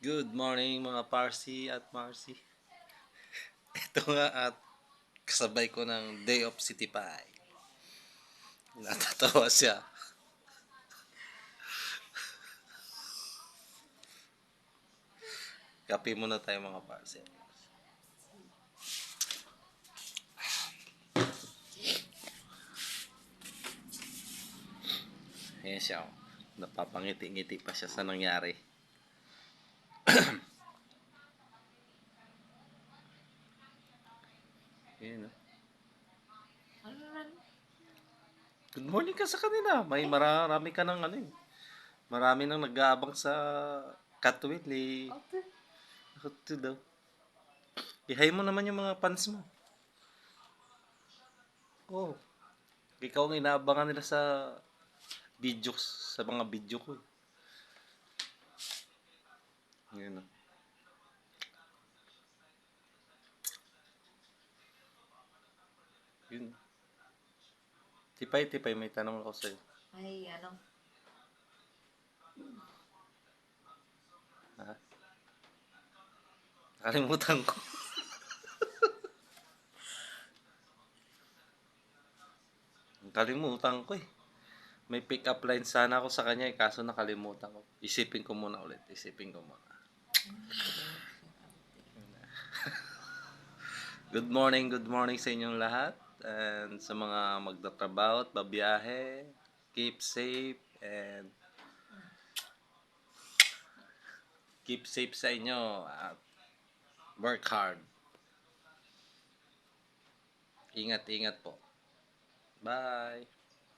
Good morning mga Parsi at Marcy. Ito nga at kasabay ko ng Day of City Pie. Natatawa siya. Kape muna tayo mga Parsi. Ayan siya. Oh. Napapangiti-ngiti pa siya sa nangyari. Ayan, oh. Good morning ka sa kanila. May marami ka ng ano eh. Marami nang nag-aabang sa Catwheel eh. Ito daw. Ihay mo naman yung mga fans mo. Oh. Ikaw ang inaabangan nila sa videos, sa mga video ko eh. Ayan, oh. Yun. Tipay, may tanong ako sa'yo. Ay, ano? Ha? Nakalimutan ko. Nakalimutan ko eh. May pick up line sana ako sa kanya eh, kaso nakalimutan ko. Isipin ko muna ulit. Isipin ko muna. Good morning sa inyong lahat. And sa mga magtatrabaho at babiyahe, keep safe and keep safe sa inyo at work hard. Ingat-ingat po. Bye!